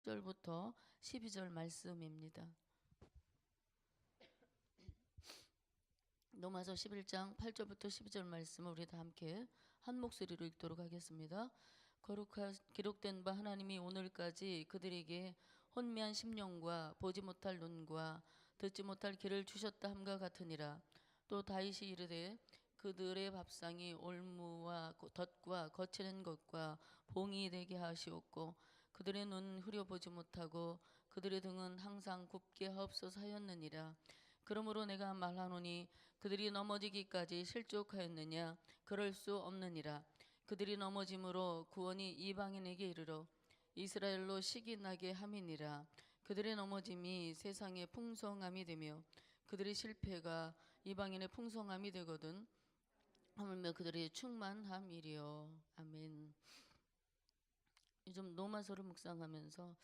1절부터 12절 말씀입니다. 로마서 11장 8절부터 12절 말씀을 우리 다 함께 한 목소리로 읽도록 하겠습니다. 기록된 바 하나님이 오늘까지 그들에게 혼미한 심령과 보지 못할 눈과 듣지 못할 귀를 주셨다 함과 같으니라. 또 다윗이 이르되 그들의 밥상이 올무와 덫과 거치는 것과 봉이 되게 하시옵고 그들의 눈 흐려보지 못하고 그들의 등은 항상 굽게 하옵소서 하였느니라. 그러므로 내가 말하노니 그들이 넘어지기까지 실족하였느냐? 그럴 수 없느니라. 그들이 넘어짐으로 구원이 이방인에게 이르러 이스라엘로 시기 나게 함이니라. 그들의 넘어짐이 세상의 풍성함이 되며 그들의 실패가 이방인의 풍성함이 되거든 하물며 그들의 충만함이리요. 아멘. 요즘 로마서를 묵상하면서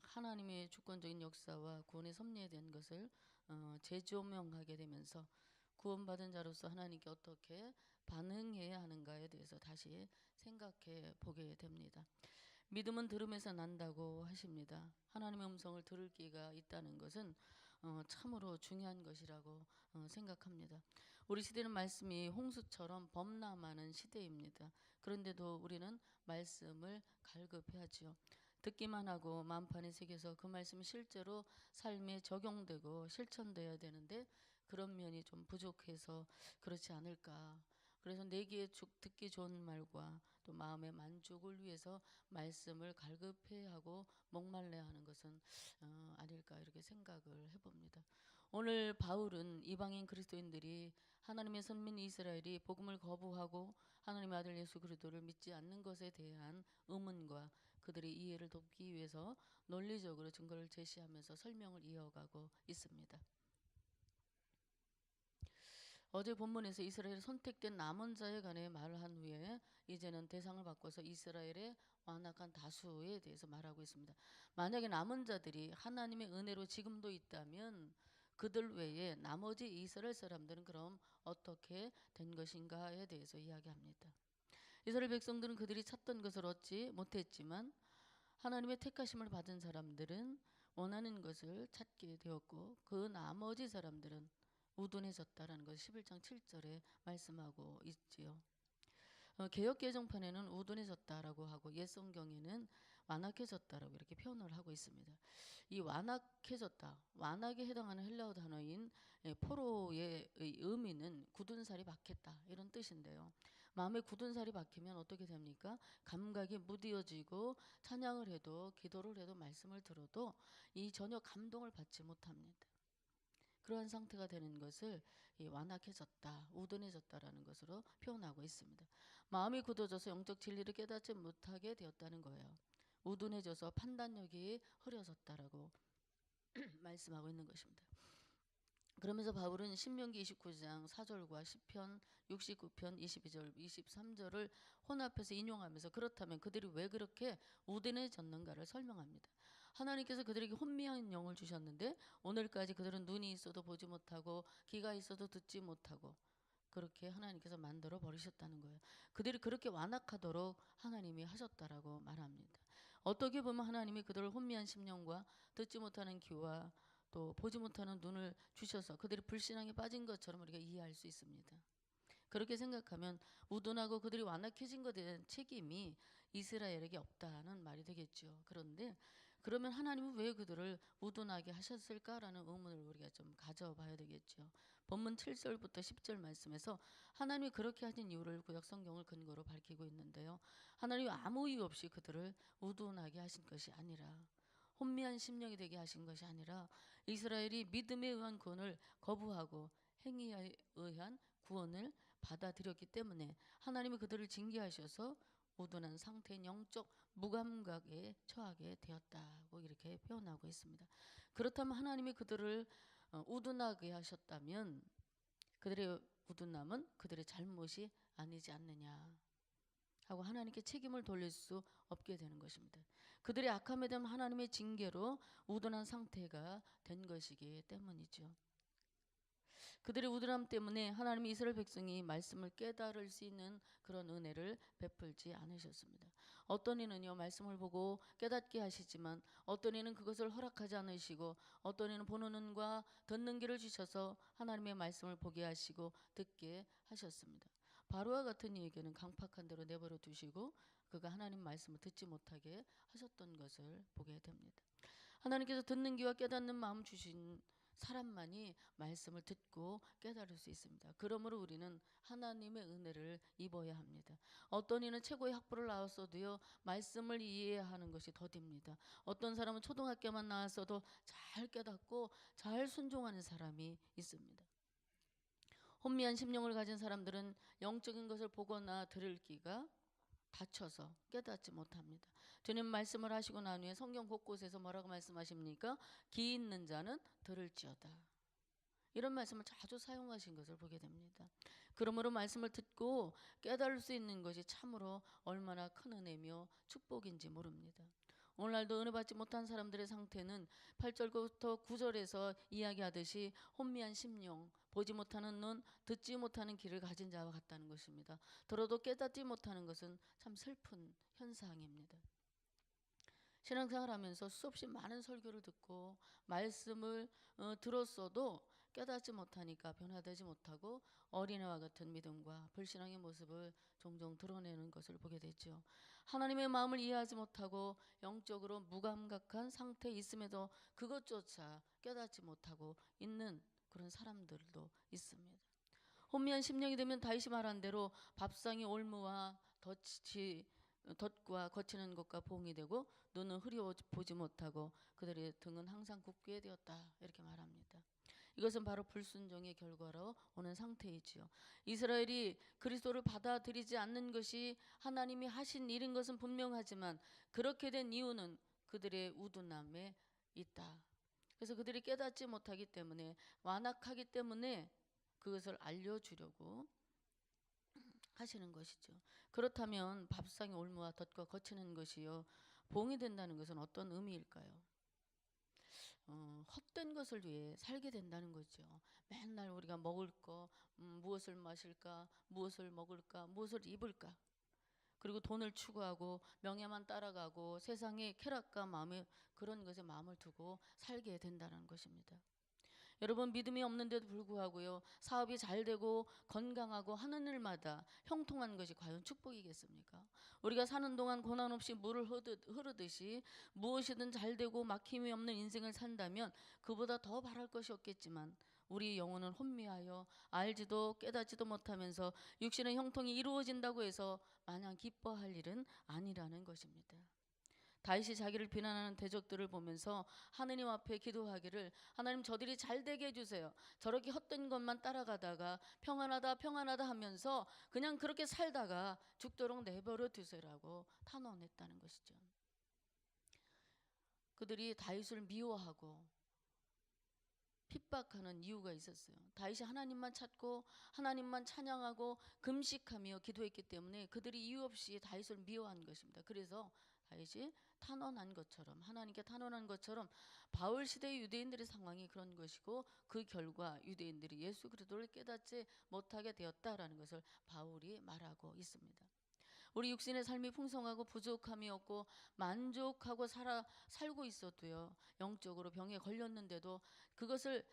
하나님의 주권적인 역사와 구원의 섭리에 대한 것을 재조명하게 되면서 구원받은 자로서 하나님께 어떻게 반응해야 하는가에 대해서 다시 생각해 보게 됩니다. 믿음은 들음에서 난다고 하십니다. 하나님의 음성을 들을 기회가 있다는 것은 참으로 중요한 것이라고 생각합니다. 우리 시대는 말씀이 홍수처럼 범람하는 시대입니다. 그런데도 우리는 말씀을 갈급해하지요. 듣기만 하고 마음판에 새겨서 그 말씀이 실제로 삶에 적용되고 실천돼야 되는데 그런 면이 좀 부족해서 그렇지 않을까. 그래서 내 귀에 듣기 좋은 말과 또 마음의 만족을 위해서 말씀을 갈급해하고 목말라야 하는 것은 아닐까 이렇게 생각을 해봅니다. 오늘 바울은 이방인 그리스도인들이 하나님의 선민 이스라엘이 복음을 거부하고 하나님의 아들 예수 그리스도를 믿지 않는 것에 대한 의문과 그들의 이해를 돕기 위해서 논리적으로 증거를 제시하면서 설명을 이어가고 있습니다. 어제 본문에서 이스라엘의 선택된 남은 자에 관해 말을 한 후에 이제는 대상을 바꿔서 이스라엘의 완악한 다수에 대해서 말하고 있습니다. 만약에 남은 자들이 하나님의 은혜로 지금도 있다면 그들 외에 나머지 이스라엘 사람들은 그럼 어떻게 된 것인가에 대해서 이야기합니다. 이스라엘 백성들은 그들이 찾던 것을 얻지 못했지만 하나님의 택하심을 받은 사람들은 원하는 것을 찾게 되었고 그 나머지 사람들은 우둔해졌다라는 것을 11장 7절에 말씀하고 있지요. 개역개정판에는 우둔해졌다라고 하고 옛성경에는 완악해졌다라고 이렇게 표현을 하고 있습니다. 이 완악해졌다, 완악에 해당하는 헬라어 단어인 포로의 의미는 굳은 살이 박혔다 이런 뜻인데요. 마음에 굳은 살이 박히면 어떻게 됩니까? 감각이 무뎌지고 찬양을 해도 기도를 해도 말씀을 들어도 이 전혀 감동을 받지 못합니다. 그러한 상태가 되는 것을 완악해졌다, 우둔해졌다라는 것으로 표현하고 있습니다. 마음이 굳어져서 영적 진리를 깨닫지 못하게 되었다는 거예요. 우둔해져서 판단력이 흐려졌다라고 말씀하고 있는 것입니다. 그러면서 바울은 신명기 29장 4절과 시편 69편 22절, 23절을 혼합해서 인용하면서 그렇다면 그들이 왜 그렇게 우둔해졌는가를 설명합니다. 하나님께서 그들에게 혼미한 영을 주셨는데 오늘까지 그들은 눈이 있어도 보지 못하고 귀가 있어도 듣지 못하고 그렇게 하나님께서 만들어 버리셨다는 거예요. 그들이 그렇게 완악하도록 하나님이 하셨다라고 말합니다. 어떻게 보면 하나님이 그들을 혼미한 심령과 듣지 못하는 귀와 또 보지 못하는 눈을 주셔서 그들이 불신앙에 빠진 것처럼 우리가 이해할 수 있습니다. 그렇게 생각하면 우둔하고 그들이 완악해진 것에 대한 책임이 이스라엘에게 없다는 말이 되겠죠. 그런데 그러면 하나님은 왜 그들을 우둔하게 하셨을까라는 의문을 우리가 좀 가져봐야 되겠죠. 본문 7절부터 10절 말씀에서 하나님이 그렇게 하신 이유를 구약 성경을 근거로 밝히고 있는데요. 하나님이 아무 이유 없이 그들을 우둔하게 하신 것이 아니라 혼미한 심령이 되게 하신 것이 아니라 이스라엘이 믿음에 의한 구원을 거부하고 행위에 의한 구원을 받아들였기 때문에 하나님이 그들을 징계하셔서 우둔한 상태인 영적 무감각에 처하게 되었다고 이렇게 표현하고 있습니다. 그렇다면 하나님이 그들을 우둔하게 하셨다면 그들의 우둔함은 그들의 잘못이 아니지 않느냐 하고 하나님께 책임을 돌릴 수 없게 되는 것입니다. 그들의 악함에 대한 하나님의 징계로 우둔한 상태가 된 것이기 때문이죠. 그들의 우둔함 때문에 하나님이 이스라엘 백성이 말씀을 깨달을 수 있는 그런 은혜를 베풀지 않으셨습니다. 어떤 이는요 말씀을 보고 깨닫게 하시지만 어떤 이는 그것을 허락하지 않으시고 어떤 이는 보는 눈과 듣는 귀를 주셔서 하나님의 말씀을 보게 하시고 듣게 하셨습니다. 바로와 같은 이에게는 강팍한 대로 내버려 두시고 그가 하나님 말씀을 듣지 못하게 하셨던 것을 보게 됩니다. 하나님께서 듣는 귀와 깨닫는 마음 주신 사람만이 말씀을 듣고 깨달을 수 있습니다. 그러므로 우리는 하나님의 은혜를 입어야 합니다. 어떤 이는 최고의 학부를 나왔어도요 말씀을 이해하는 것이 더딥니다. 어떤 사람은 초등학교만 나왔어도 잘 깨닫고 잘 순종하는 사람이 있습니다. 혼미한 심령을 가진 사람들은 영적인 것을 보거나 들을 귀가 닫혀서 깨닫지 못합니다. 주님 말씀을 하시고 난 후에 성경 곳곳에서 뭐라고 말씀하십니까? 귀 있는 자는 들을지어다. 이런 말씀을 자주 사용하신 것을 보게 됩니다. 그러므로 말씀을 듣고 깨달을 수 있는 것이 참으로 얼마나 큰 은혜며 축복인지 모릅니다. 오늘날도 은혜 받지 못한 사람들의 상태는 8절부터 9절에서 이야기하듯이 혼미한 심령, 보지 못하는 눈, 듣지 못하는 귀를 가진 자와 같다는 것입니다. 들어도 깨닫지 못하는 것은 참 슬픈 현상입니다. 신앙생활하면서 수없이 많은 설교를 듣고 말씀을 들었어도 깨닫지 못하니까 변화되지 못하고 어린애와 같은 믿음과 불신앙의 모습을 종종 드러내는 것을 보게 되죠. 하나님의 마음을 이해하지 못하고 영적으로 무감각한 상태에 있음에도 그것조차 깨닫지 못하고 있는 그런 사람들도 있습니다. 혼미한 심령이 되면 다윗이 말한 대로 밥상이 올무와 덫과 거치는 것과 봉이 되고 눈은 흐려 보지 못하고 그들의 등은 항상 굳게 되었다 이렇게 말합니다. 이것은 바로 불순종의 결과로 오는 상태이지요. 이스라엘이 그리스도를 받아들이지 않는 것이 하나님이 하신 일인 것은 분명하지만 그렇게 된 이유는 그들의 우둔함에 있다. 그래서 그들이 깨닫지 못하기 때문에 완악하기 때문에 그것을 알려주려고 하시는 것이죠. 그렇다면 밥상의 올무와 덫과 거치는 것이요 봉이 된다는 것은 어떤 의미일까요? 헛된 것을 위해 살게 된다는 거죠. 맨날 우리가 먹을 거, 무엇을 마실까, 무엇을 먹을까, 무엇을 입을까, 그리고 돈을 추구하고 명예만 따라가고 세상의 쾌락과 마음에 그런 것에 마음을 두고 살게 된다는 것입니다. 여러분 믿음이 없는데도 불구하고요 사업이 잘 되고 건강하고 하는 일마다 형통한 것이 과연 축복이겠습니까? 우리가 사는 동안 고난 없이 물을 흐르듯이 무엇이든 잘 되고 막힘이 없는 인생을 산다면 그보다 더 바랄 것이 없겠지만 우리 영혼은 혼미하여 알지도 깨닫지도 못하면서 육신의 형통이 이루어진다고 해서 마냥 기뻐할 일은 아니라는 것입니다. 다윗이 자기를 비난하는 대적들을 보면서 하느님 앞에 기도하기를 하나님 저들이 잘 되게 해주세요. 저렇게 헛된 것만 따라가다가 평안하다 평안하다 하면서 그냥 그렇게 살다가 죽도록 내버려 두세요라고 탄원했다는 것이죠. 그들이 다윗을 미워하고 핍박하는 이유가 있었어요. 다윗이 하나님만 찾고 하나님만 찬양하고 금식하며 기도했기 때문에 그들이 이유 없이 다윗을 미워한 것입니다. 그래서 다윗이 탄원한 것처럼 하나님께 탄원한 것처럼 바울 시대의 유대인들의 상황이 그런 것이고 그 결과 유대인들이 예수 그리스도를 깨닫지 못하게 되었다라는 것을 바울이 말하고 있습니다. 우리 육신의 삶이 풍성하고 부족함이 없고 만족하고 살고 있어도요 영적으로 병에 걸렸는데도 그것을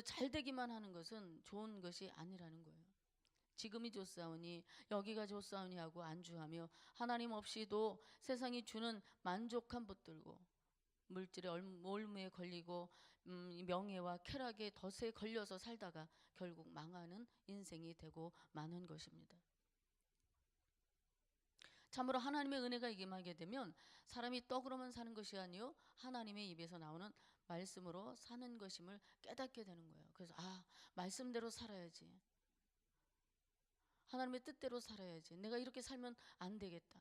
잘 되기만 하는 것은 좋은 것이 아니라는 거예요. 지금이 좋사오니 여기가 좋사오니 하고 안주하며 하나님 없이도 세상이 주는 만족한 붙들고 물질의 올무에 걸리고 명예와 쾌락의 덫에 걸려서 살다가 결국 망하는 인생이 되고 마는 것입니다. 참으로 하나님의 은혜가 임하게 되면 사람이 떡으로만 사는 것이 아니요 하나님의 입에서 나오는 말씀으로 사는 것임을 깨닫게 되는 거예요. 그래서 말씀대로 살아야지, 하나님의 뜻대로 살아야지, 내가 이렇게 살면 안 되겠다,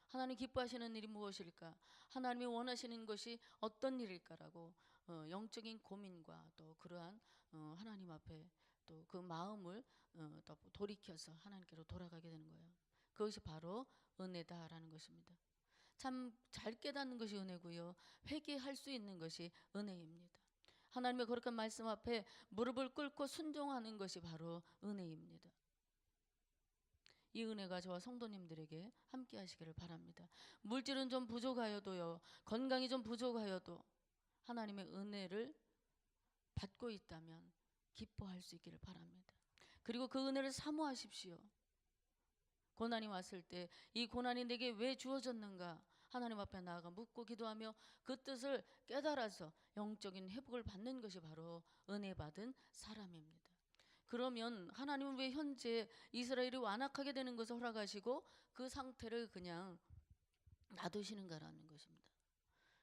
하나님 기뻐하시는 일이 무엇일까, 하나님이 원하시는 것이 어떤 일일까라고 영적인 고민과 또 그러한 하나님 앞에 또 그 마음을 또 돌이켜서 하나님께로 돌아가게 되는 거예요. 그것이 바로 은혜다라는 것입니다. 참 잘 깨닫는 것이 은혜고요 회개할 수 있는 것이 은혜입니다. 하나님의 거룩한 말씀 앞에 무릎을 꿇고 순종하는 것이 바로 은혜입니다. 이 은혜가 저와 성도님들에게 함께 하시기를 바랍니다. 물질은 좀 부족하여도요, 건강이 좀 부족하여도 하나님의 은혜를 받고 있다면 기뻐할 수 있기를 바랍니다. 그리고 그 은혜를 사모하십시오. 고난이 왔을 때 이 고난이 내게 왜 주어졌는가 하나님 앞에 나아가 묻고 기도하며 그 뜻을 깨달아서 영적인 회복을 받는 것이 바로 은혜 받은 사람입니다. 그러면 하나님은 왜 현재 이스라엘이 완악하게 되는 것을 허락하시고 그 상태를 그냥 놔두시는가라는 것입니다.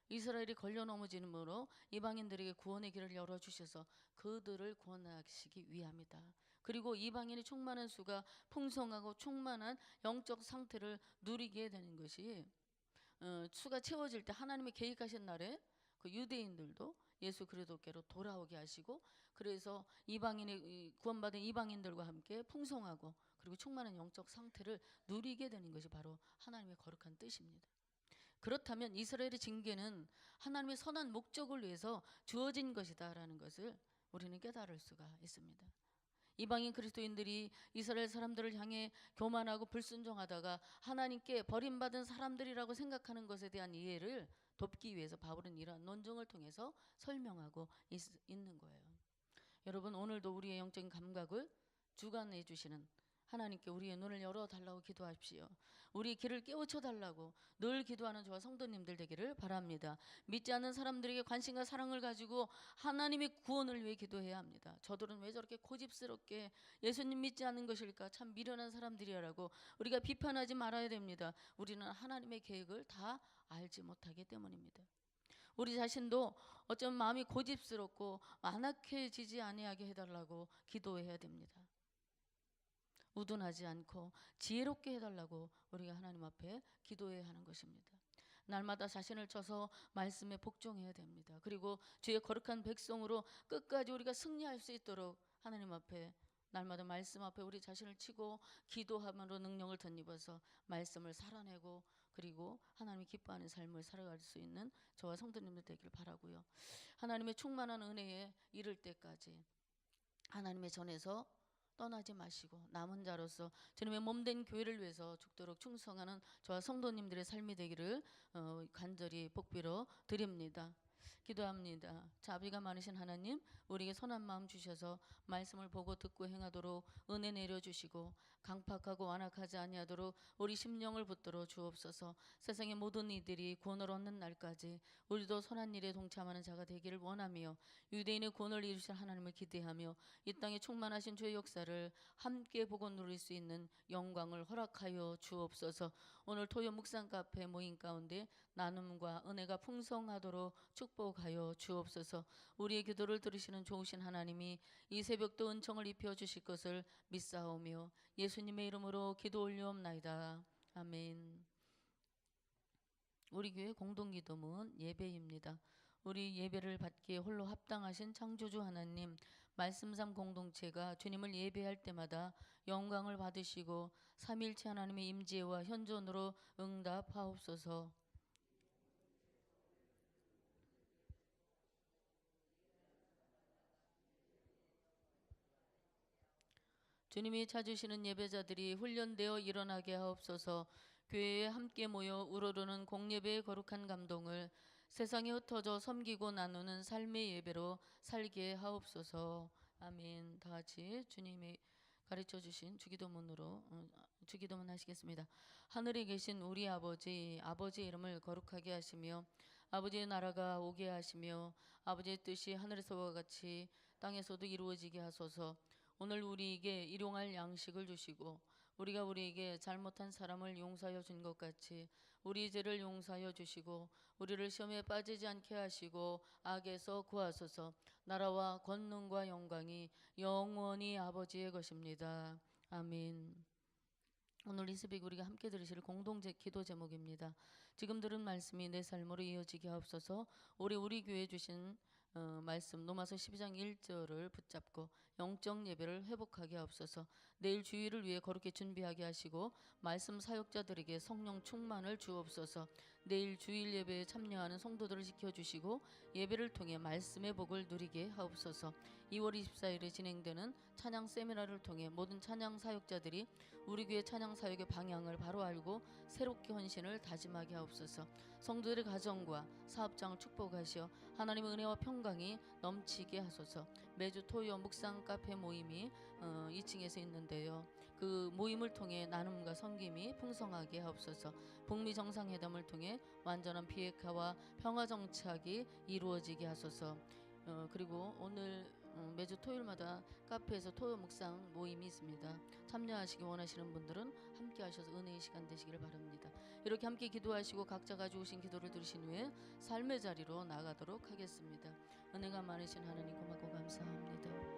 이스라엘이 걸려 넘어짐으로 이방인들에게 구원의 길을 열어주셔서 그들을 구원하시기 위함이다. 그리고 이방인의 충만한 수가 풍성하고 충만한 영적 상태를 누리게 되는 것이 수가 채워질 때 하나님의 계획하신 날에 그 유대인들도 예수 그리스도께로 돌아오게 하시고, 그래서 이방인의 구원받은 이방인들과 함께 풍성하고 그리고 충만한 영적 상태를 누리게 되는 것이 바로 하나님의 거룩한 뜻입니다. 그렇다면 이스라엘의 징계는 하나님의 선한 목적을 위해서 주어진 것이다라는 것을 우리는 깨달을 수가 있습니다. 이방인 그리스도인들이 이스라엘 사람들을 향해 교만하고 불순종하다가 하나님께 버림받은 사람들이라고 생각하는 것에 대한 이해를 돕기 위해서 바울은 이러한 논증을 통해서 설명하고 있는 거예요. 여러분, 오늘도 우리의 영적인 감각을 주관해 주시는 하나님께 우리의 눈을 열어달라고 기도하십시오. 우리 길을 깨우쳐 달라고 늘 기도하는 저와 성도님들 되기를 바랍니다. 믿지 않는 사람들에게 관심과 사랑을 가지고 하나님의 구원을 위해 기도해야 합니다. 저들은 왜 저렇게 고집스럽게 예수님 믿지 않는 것일까, 참 미련한 사람들이라고 우리가 비판하지 말아야 됩니다. 우리는 하나님의 계획을 다 알지 못하기 때문입니다. 우리 자신도 어쩌면 마음이 고집스럽고 완악해지지 아니하게 해달라고 기도해야 됩니다. 우둔하지 않고 지혜롭게 해달라고 우리가 하나님 앞에 기도해야 하는 것입니다. 날마다 자신을 쳐서 말씀에 복종해야 됩니다. 그리고 주의 거룩한 백성으로 끝까지 우리가 승리할 수 있도록 하나님 앞에 날마다 말씀 앞에 우리 자신을 치고 기도함으로 능력을 덧입어서 말씀을 살아내고 그리고 하나님이 기뻐하는 삶을 살아갈 수 있는 저와 성도님들 되길 바라고요. 하나님의 충만한 은혜에 이를 때까지 하나님의 전에서 떠나지 마시고 남은 자로서 주님의 몸된 교회를 위해서 죽도록 충성하는 저와 성도님들의 삶이 되기를 간절히 복비러 드립니다. 기도합니다. 자비가 많으신 하나님, 우리에게 선한 마음 주셔서 말씀을 보고 듣고 행하도록 은혜 내려주시고 강팍하고 완악하지 아니하도록 우리 심령을 붙들어 주옵소서. 세상의 모든 이들이 구원을 얻는 날까지 우리도 선한 일에 동참하는 자가 되기를 원하며 유대인의 구원을 이루실 하나님을 기대하며 이 땅에 충만하신 주의 역사를 함께 보고 누릴 수 있는 영광을 허락하여 주옵소서. 오늘 토요 묵상 카페 모임 가운데 나눔과 은혜가 풍성하도록 축복하여 주옵소서. 우리의 기도를 들으시는 좋으신 하나님이 이 새벽도 은총을 입혀 주실 것을 믿사오며 예수님의 이름으로 기도 올리옵나이다. 아멘. 우리 교회 공동기도문 예배입니다. 우리 예배를 받기에 홀로 합당하신 창조주 하나님, 말씀삼 공동체가 주님을 예배할 때마다 영광을 받으시고 삼일체 하나님의 임재와 현존으로 응답하옵소서. 주님이 찾으시는 예배자들이 훈련되어 일어나게 하옵소서. 교회에 함께 모여 우러르는 공예배의 거룩한 감동을 세상에 흩어져 섬기고 나누는 삶의 예배로 살게 하옵소서. 아멘. 다 같이 주님이 가르쳐 주신 주기도문으로 주기도문 하시겠습니다. 하늘에 계신 우리 아버지, 아버지의 이름을 거룩하게 하시며 아버지의 나라가 오게 하시며 아버지의 뜻이 하늘에서와 같이 땅에서도 이루어지게 하소서. 오늘 우리에게 일용할 양식을 주시고 우리가 우리에게 잘못한 사람을 용서하여 준 것 같이 우리 죄를 용서하여 주시고 우리를 시험에 빠지지 않게 하시고 악에서 구하소서. 나라와 권능과 영광이 영원히 아버지의 것입니다. 아멘. 오늘 이 새벽 우리가 함께 들으실 공동 기도 제목입니다. 지금 들은 말씀이 내 삶으로 이어지게 하옵소서. 우리 교회에 주신 말씀 로마서 12장 1절을 붙잡고 영적 예배를 회복하게 하옵소서. 내일 주일을 위해 거룩히 준비하게 하시고 말씀 사역자들에게 성령 충만을 주옵소서. 내일 주일 예배에 참여하는 성도들을 지켜주시고 예배를 통해 말씀의 복을 누리게 하옵소서. 2월 24일에 진행되는 찬양 세미나를 통해 모든 찬양 사역자들이 우리 교회 찬양 사역의 방향을 바로 알고 새롭게 헌신을 다짐하게 하옵소서. 성도들의 가정과 사업장을 축복하시어 하나님의 은혜와 평강이 넘치게 하소서. 매주 토요 묵상 카페 모임이 2층에서 있는데요. 그 모임을 통해 나눔과 섬김이 풍성하게 하옵소서. 북미 정상회담을 통해 완전한 비핵화와 평화 정착이 이루어지게 하소서. 그리고 오늘 매주 토요일마다 카페에서 토요 묵상 모임이 있습니다. 참여하시기 원하시는 분들은 함께 하셔서 은혜의 시간 되시기를 바랍니다. 이렇게 함께 기도하시고 각자 가지고 오신 기도를 들으신 후에 삶의 자리로 나가도록 하겠습니다. 은혜가 많으신 하나님 고맙고 감사합니다.